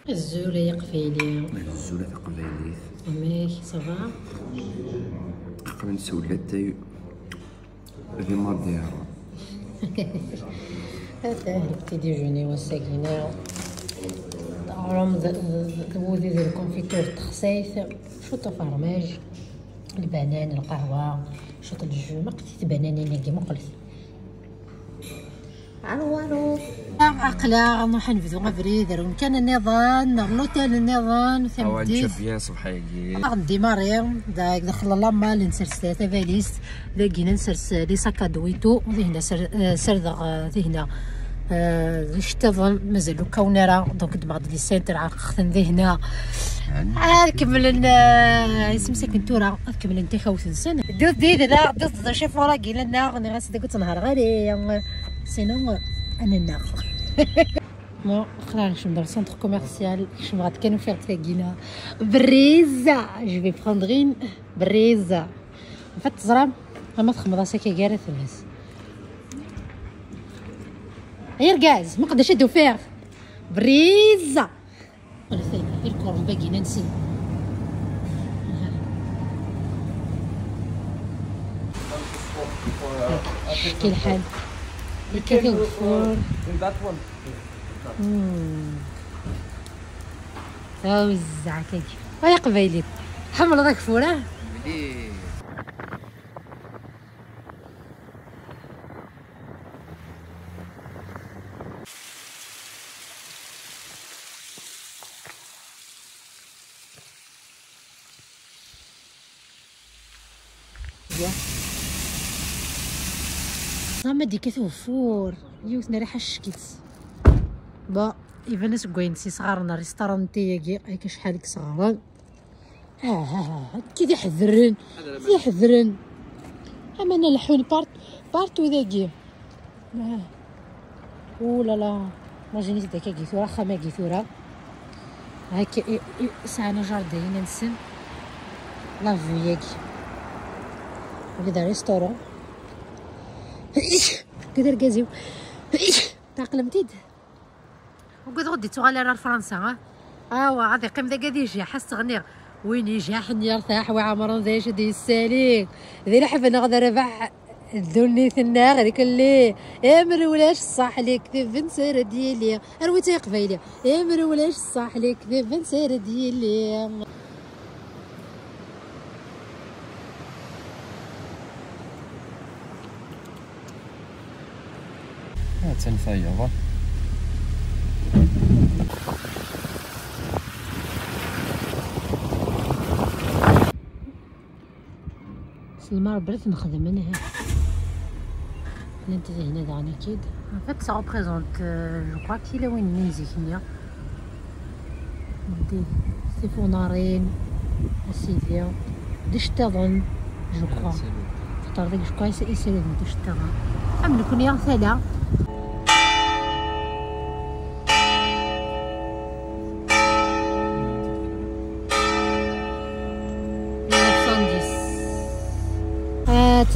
الزولة يا قفيلي. الزولة تقبايليت. أماك صافا؟ قبل نسولها تاي ذي ماديرا. هذا البتي ديجوني والساكنة. عمرهم ذوذي ذي الكونفيتور تخسيث، شوطة فرماج، البنان، القهوة، شوطة الجو، ما قلتي بنانين كيما قلت. الو عقلا ما حنفذو غفري دارون كان النظام لوتيل النظام ثمدي بيان صباحي غندي مريم داك دخل لاما نسرس ثلاثه فاليس لاقينا نسرس لي ساكادويتو هنا سردغ هنا اشتغل مازالو كونرا دونك دماغ دي سنتر عقختن هنا كمل اسم سكنتورا كمل انت خوت نسن دوز دي لا دوز شيف ورا قيل لنا غني غاس داك تنهار غالي سينو انا ناخذ ما خلينا ندير سونتر كوميرسيال شنو غاد كانوا فيه تلاقينا بريزا جو في بروندرين بريزا فات زرام ما تخمض راسك كاع ثلاث غير كاز ما قداش ندو فيه بريزا الكورم باقي ننسى كي الحال كيف الفور وزع كيك ويا قبايلي حمل ذاك فوره ما ديك توفور يوث نريح الشكيت با ايفانس كوينسي صغارنا ريستورانتي ياكي هاكا شحال صغارا كي يحذرن يحذرن اما انا لحون بارتو ذاكي اولا لا ما جينيش داك كيثورا خما كيثورا هاكا ساعنا جاردين نسن لا فيو ياكي هذا ريستورون كدير كازيو تاقلمتيد وقد غدي تغالي راه فرنسا غادي قيم ذا قادي يجي حس غنير وين يجي حني يرتاح وعمران ذا شدي السالي ذي لحف انا غدا ربع الذني ثنا غادي كلي امر ولاش صح ليك ذي سير ديالي ارويتي قبيلي امر ولاش صح ليك ذي سير ديالي تنفيض المار بريت نخدم انا انت هنا دعني اكيد فات سا ريبريزونت جو كوا كي لا وين نيزي هنا دي سيفونارين اسيديا دشتغل جو كوا اختار ديك جو كوا يسالي دشتغل عملوا كون يا ثلا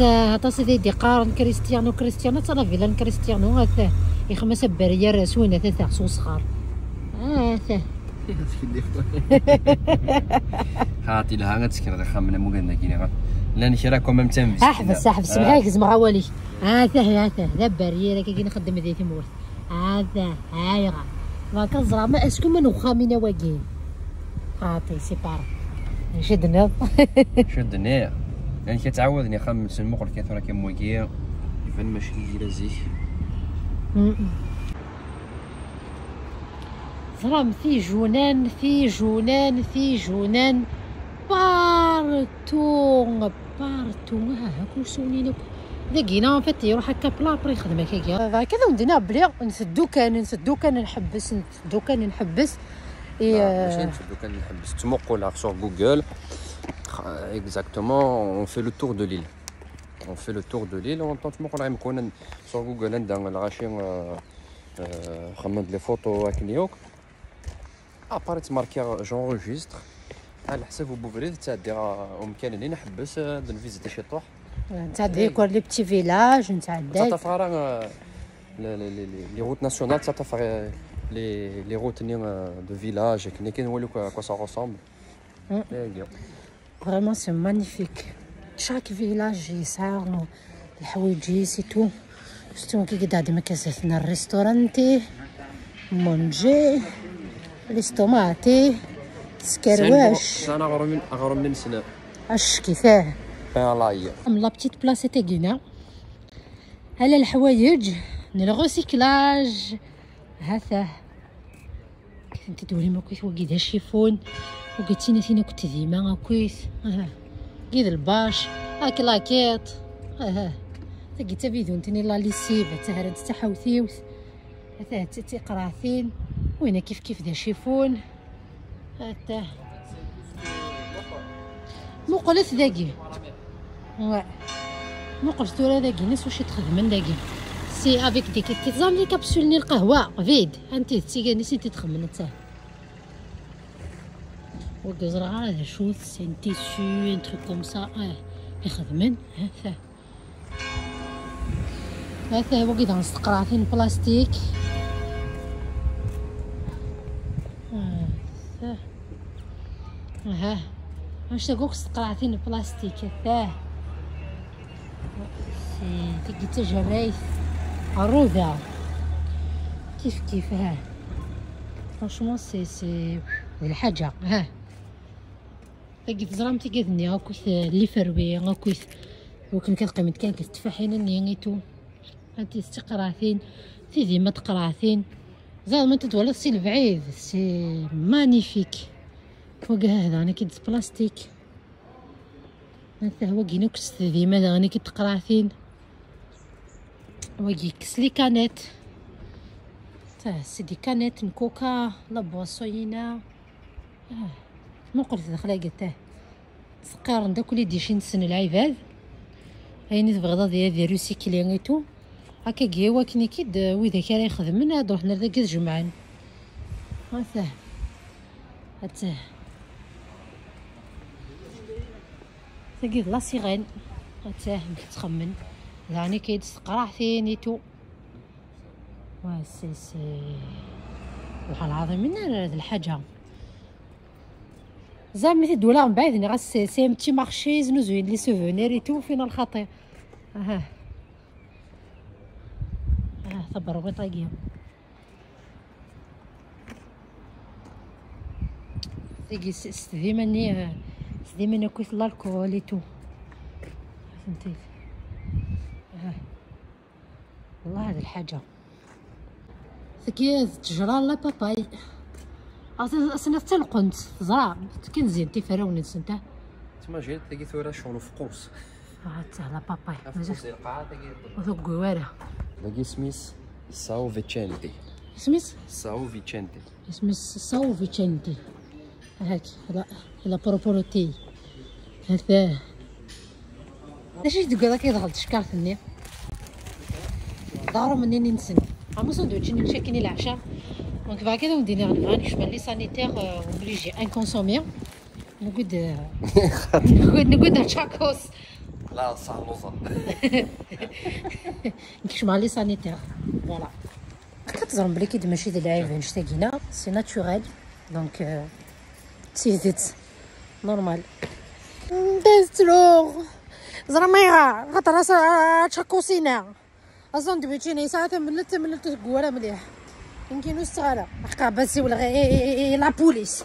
هذا سيدي قارن كريستيانو ترى فيلان كريستيانو هذا يخمس بريه راسونا تاع صغار هذا خاطي لها غتسكر خمنا مو قلنا كينا لا نشراكم ممتن احبس معاك زعما غوالي هذا لا بريه كي نخدم ذي تمور هذا هاي ما كنزرع ما اسكو من وخامينا واقين خاطي سي بار شدنا يعني كتعودني خمس المقر كثر كموكيه يفن ماشي لازيك ظلام في جنان بارتو هاكو سونينا ذاكينا فات يروح هكا بلا بري يخدم هكاكيا كذا ودينا بلي نسدو كان نحبس ماشي نسدو كان نحبس تموقو لا sur Google. Exactement, on fait le tour de l'île. On tente de sur Google dans la recherche les photos avec New apparaît marqué j'enregistre. على حسب بوفريد تاع ممكن نحبس نفيزيتي شي طوح تاع ديكور لي بتي فيلاج نتاع تاع لي روت ناسيونال تاع les retenues de village كنا كنولوا quoi ça ressemble. Vraiment c'est magnifique. Chaque village يسعى الحوايج تو شتو كي قاعد مكاساتنا الريستورانتي مونجي ليستوماتي سكرواش انا غرم من سنه اش كيفاه بالاي لا بتيت بلاصه تاعنا على الحوايج لو ريسيكلاج هذا كنت تدوري ما كويس وكيدا شيفون وقلتينا فينا كنت ديما كويس كيد الباش هاك لاكيط تلقيت فيديو نتني لا ليسيف تاع تحاوثيوث هذا تقراثين وهنا كيف دا شيفون هذا مو قلت داكي مو قلت له داكي ناس واش تخدمن داكي سي افيك ديك تيزام لي كابسول ني القهوه فيد انت تيجي نسيتي تخمن انت وكزرع هذا شو سي تيسو ان تروك كوم سا يخدمن هذا هو كيدا نستقراثين بلاستيك واش تقولك استقراثين بلاستيك هذا سي تلقيت جرايث عروضه كيف فرانشمون سي الحاجه لقيت زرامتي كذني هاكوث اللي فروي هاكوث وكن كالقيمت كان كتفاحين نيتو انتي استقراثين في ديما تقراثين زاد ما تدولا سي البعيد سي مانيفيك فوق هذا انا كيدز بلاستيك هذا هو كينوكس ديما انا كتقراثين ويجي كسلي كانت سيدي كانت كوكا لا بواسوينا ما قلت داخله قلت سقار داك اللي ديشين سن العباد هايني في بغداد ديال ريسيكلينيتو هكا كيوا كني كيد ويدا كان يخدم من هادو حنا داك الجمعان هذا تلقيت لا سيغين هذا تخمن يعني كيتقرا ثانيتو سي والله العظيم من هاد الحاجه زعما تدولا من بعد غا سي بتي مارشي زوين لي سوفونير اي تو فينا الخطير صبروا بطاقيه تيجي ديما كويس الكول اي تو فهمتي والله هاد الحاجه ثكي تجرى لا باباي اصلا تلقنت زرع كنزين تيفراون نسنتا تما جيت تلقي ثورة شونو فقوس تاع لا باباي فقوس القاعة تلقي وثوق قوارة تلقي سميس ساو فيتشينتي ساو فيتشينتي هاك لا بروبولوتي هذا اش تقول لك يضغط شكارتني دارو منين نسن عمو ساندويتش نشكيني العشاء دونك بعد كده ندير غنبغي نشمل لي سانيتير اوبليجي انكونسومي نقعد تشاكوس لا صالوزا نكشمل لي سانيتير فوالا كتزرم بلي كي ماشي ديال العيفين شتاكينا سي ناتوريل دونك سي فيت نورمال دسترو زرميها خاطر تشاكوسينا الساندويتشين ساعات ملت كواره مليح يمكن الصغار حقا بس ولا غير لا بوليس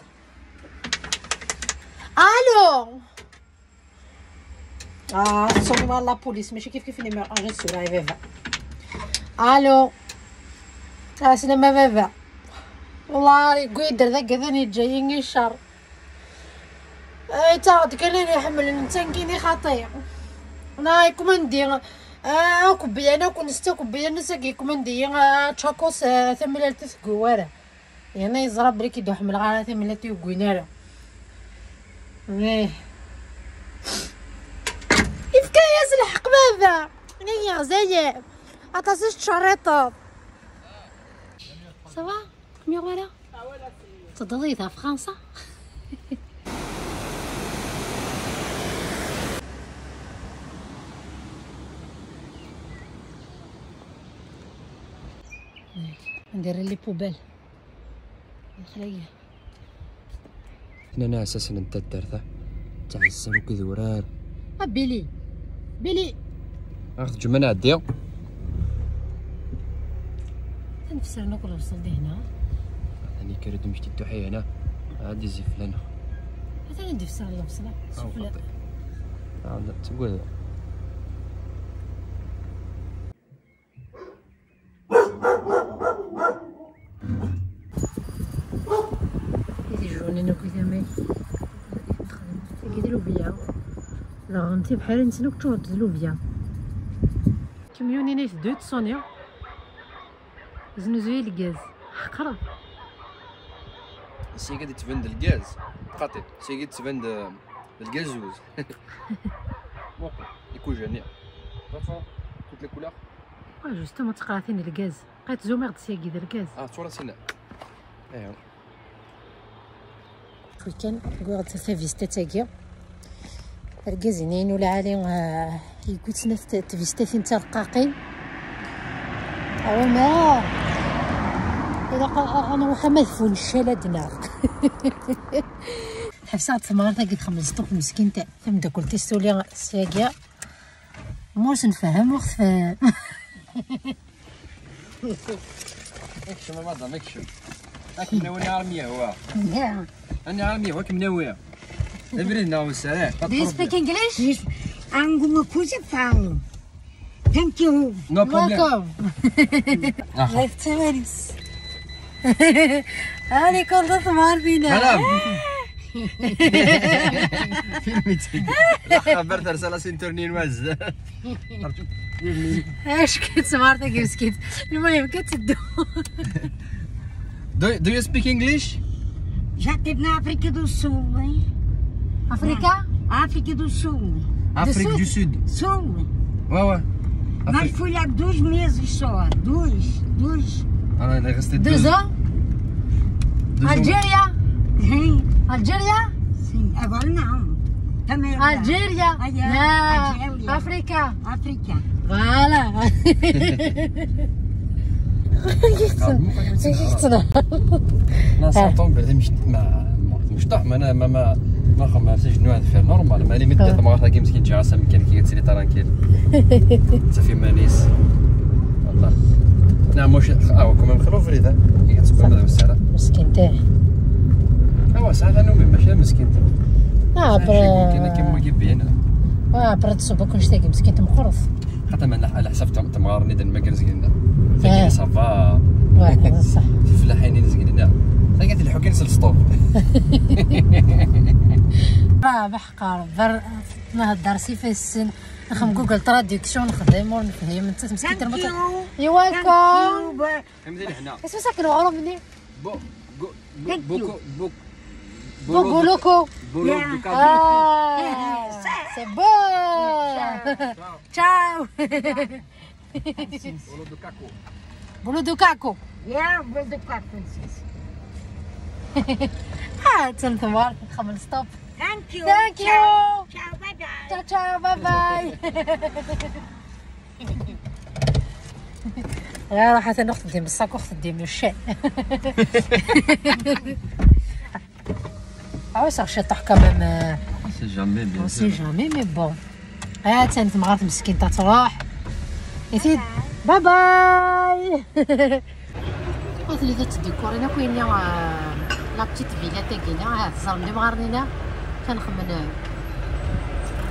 الو صوبي مع لا بوليس ماشي كيف نيمير انجستور هاي فيفا الو سلامة فيفا والله قيدر ذاك ذاني جايين الشر اي تا تكلني يحمل نتنكيني خطير انا كوماندي كوبيا انا كنستا كوبيا نساكي كوماندي تشاكوس ثملة تثقوارا يعني يزرب بريك يدو حمل غالا ثملة تيوكوينارا يفكا يسلح قبابا نيا غزايا عطاسيش تشريطات سافا كميغ ولا تضغيطها في فرنسا ندير لي بوبال تلاقيه هنا اساسا انت الدرته تاع السلوك ذورار بيلي بيلي اخذ جمعنا عديو نفسر ناكل وصل هنا انا كرد مشتي التحيه هنا عادي زيف لنا هذا ندي فسر الله بصلا شوف لا تقول يجوني ناكل ثمي كيديروا بيا لا غنتي بحال نتنوك تودلو بيا كميوني نيت دو تصونيا زنوزوي الغاز حقرا سي قاعد تبند الغاز قاطي سي قاعد تبند الغازوز موقع يكون جميع كنت لك ولا جوستومون تقراثين الغاز بقيت زوميغ سياكي ديال الغاز صورة سينا ايوا كان كوغد تفيستا تاكيا الغازينين ولا علي يقولت نفت تفيستاتين تا رقاقين او ما اذا انا واخا ما يفون الشلادنا حفصه ثمار تاكي خمسطوك مسكين تاع ثم داكل تيستولي ساكيا موش نفهم وقت اكشن ما ضم اكشن لكن منوي عرميه هو انا عرميه هو كمنويه ابردنا والسلام Do you speak English? Yes, alguma coisa falo. Thank you. No problem. Welcome. Life Paris. هاني كنت ثمار فينا سلام فيلمتي خبرت رسالة سنتورنين واز اش كنت سمارتك مسكين المهم كتدو Do you speak English? Já esteve na África do Sul, hein? افريكا África do Sul. Afrique du Sud. Sul. Ouais, ouais. Mas fui lá 2 meses só. Dois. Ah, il est resté 2 ans Algéria Hein? Algéria Sim, agora não. Também é lá. Algéria لا Algéria. افريكا África. فوالا لا سنطون بعد مش طعم انا ما خمرتش جنوا هذا فير نورمال ما لي مدة ما غير مسكين جا راسها مكان كي تسري ترانكيل صافي مانيس والله نعم واش كومون مخلو فريده كي كتسكن هذا الساعه مسكين تاعي ساعه نومي ماشي مسكين برا كيما كيبين برا تصوب كلشي تاعي مسكين تمخرف حتى من على حسب تمغارني ديال المكان زكينا لكن صافا واحد صح في الفلاحين زكينا لقيت الحكي نسل ستوب بحقار بر نهضر سي في السن نخدم جوجل تراديكسيون نخدم ونفهم انت مسكين Thank you. يو ويلكم فهمتي حنا اسمو ساكنوا عرب مني بوكو بولوكو بولو سي بون تشاو بولو دو كاكو Ja, wil de kakkensis. تنثمار نخمم ستوب Thank you. Thank you. Ciao. Ciao, bye bye. تشاو تشاو باي باي لا راح ناخذ ديم الصاك واخذ ديم الشاي عاوز شطح كمان سي جامي بيان سي جامي مي بون تاني مغارت مسكين تروح يثيد باي باي قلت لي ذات الديكورينا كاين لا بتيت فيلا تاعنا هاد الزرم مغارنينا كنخمم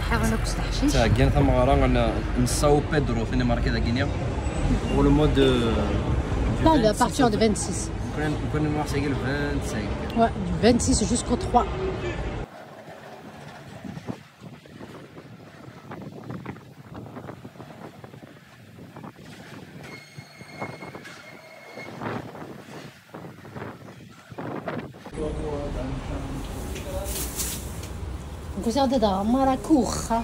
نحاول ناكل الحشيش تا كاين ثم غارا نساو بيدرو فين ماركه كينيا و لو مود لا لا بارتيور دو 26 كنا نواصل 25 ouais du 26 jusqu'au 3 Guarda da Maracuja.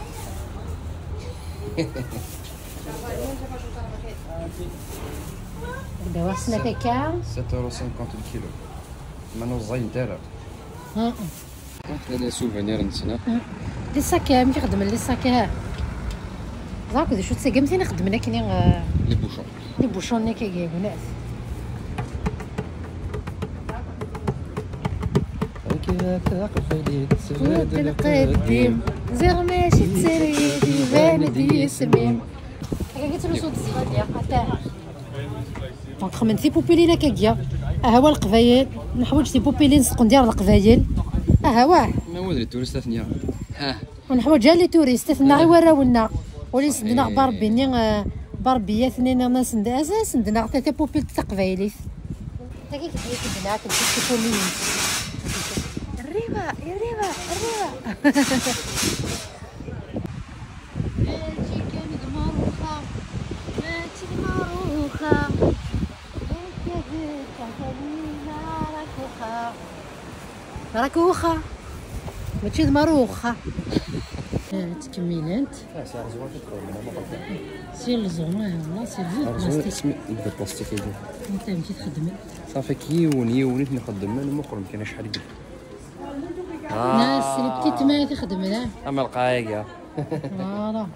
دابا وصلنا كاع 7,50€ الكيلو مانو زين تاعها هذا سوفونير نتسنى لي ساكا ملي خدم لي ساكا زاك شو تسقى مثلا خدمنا كاين لي بوشون لي بوشون كي يقولوا كذا تقفلي فوت القديم زغ ماشي تسريدي باندي سميم هكا قلت له صوت الزغادية قطع دونك خمنت في بوبيلين هكاكيا هو القبايل نحوج في بوبيلين نسقو ندير القبايل واه ما هو التوريست ثانيه ونحوج لي توريست ثنا غير وراونا ولي سندنا بربي ني بربي اثنين انا سندنا ثلاثه بوبيل تقبايليت هكا كيف بنات كيفوني الريبه الريبه الريبه ماشي كانت ماروخه ماشي ماروخه راكوخه ماشي ماروخه تكملت سي الزوما والله سي بلاستيك يبدا بلاستيك يدير انت مشيت تخدم صافي كيونيت نخدم انا مخرم كاين شحال يدير ناس اللي بتيت ما تخدم لا اما القايقه فوالا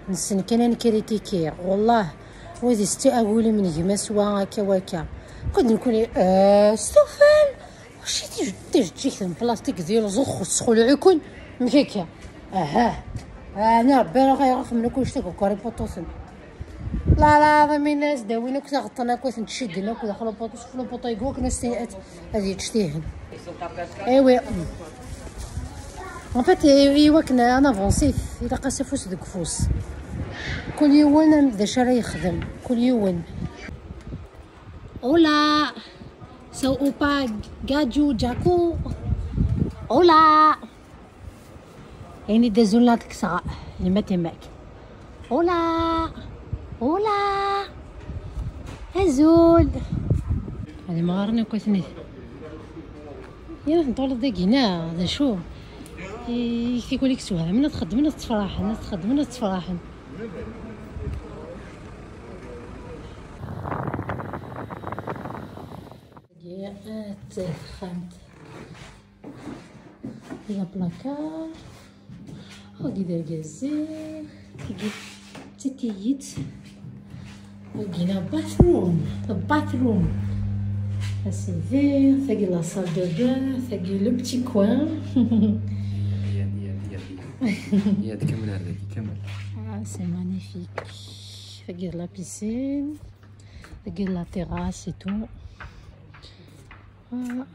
نسن كان نكريتيكي والله وذي استأولي من هما سوا هكا وهكا كنت نكون ستوفان واش تجيك من بلاستيك ديال زخ تسخل عيكون مش هكا انا ربي راه غيرخ من كلشي تاكل كاري بوطوسن لا لا من الناس داوينا كنت غطينا كنت نشدنا كنت داخل البوطوس في البوطيكو كنا سيئات هذه تشتيهن ايوا ان فيت ايوا كنا انا فونسيف الا قاس فوس ديك فوس كل يوم نبدا شرا يخدم كل يوم اولا سو اوبا جاجو جاكو اولا يعني دازولا ديك الساعه اللي ما تماك اولا اولا ازول هذه ما غارنا كويسني يا نطول ديك هنا هذا شو كيقول لك سوها من تخدم من تفرح من تخدم من تفرح يا خمت هي بلاكار وكيدير كازير كيجي تيتيت وكينا باثروم السيفير ثاقي لا صال دو بان ثاقي لو بتي كوان هي تكمل هذه كمل سي مانيفيك ثاقي لا بيسين ثاقي لا تيراس اي تو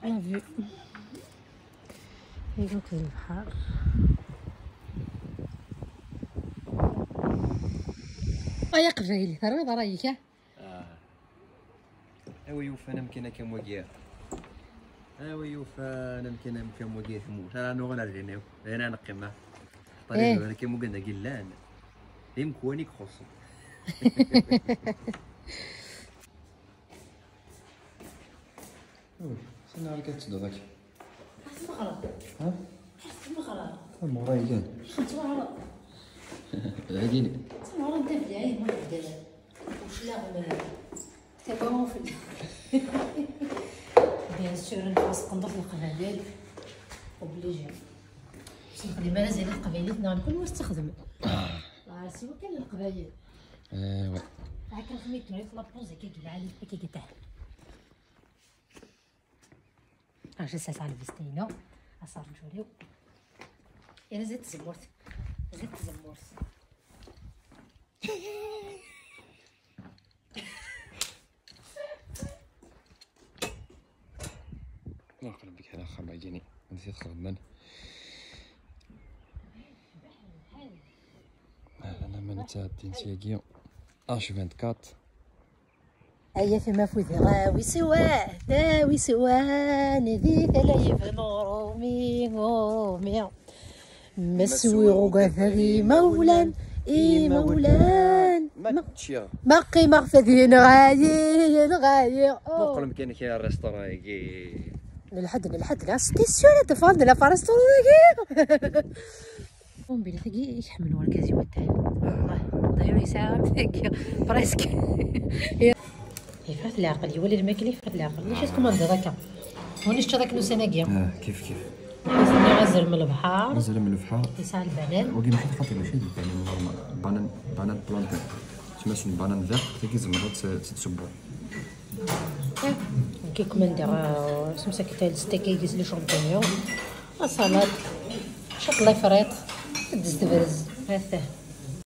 لا فيو هيدوك البحر يا قبايلي ترى رايك ايوا يوفى انا مكينه كم وقيا ايوا يوفى انا مكينه كم وقيا ثموت انا نغنى رجعناو انا نقيمه طريق انا كم قلنا قلان يمكوني خصو سنة على كتسدو ذاك ها؟ المغرى يقال العيدين المغرى نتا في العين ما بدل وش لا تبعهم في بيان سور نفاس نضيف القبائل اوبليجي باش نخدم انا زي قبيلتنا نكون واش تخدم سوا كان القبايل ايوا هاكا خميت نعيط لابوز هكا كيبان عليك هكا كتاع اش ساعه على الفستينو اصار نجوريو انا زدت زمورت نقلب بك على خما جيني نسيت خدمان انا من تاعتين سياكيو اش 24 أيا فيما فوت غاوي سوا نذي ثلايف نورومي مسوي غوغاثري مولان مولان ما قيمة فذين غاير نقول مكان كاين الريستوران كي للحد لا ستيسيون تفضل لا فارستوران كي قوم بلي ثقي يحمل ورا كازي وتاعي والله ضيري ساعة ثقي بريسك يفات العقل يولي الماكلي يفات العقل واش تكون ندير هكا هوني شتا داك نوساناكيا كيف غنزل من البحر يسعى البنان وكاين واحد خاطر ماشي يعني بانان بلانتين تسمى بانان فيغ كي زمرات تتسبو كيكم ندير سمسك تاع الستيكيز لي شامبينيون، سلطه شوط لي فريط، دز تبرز هذا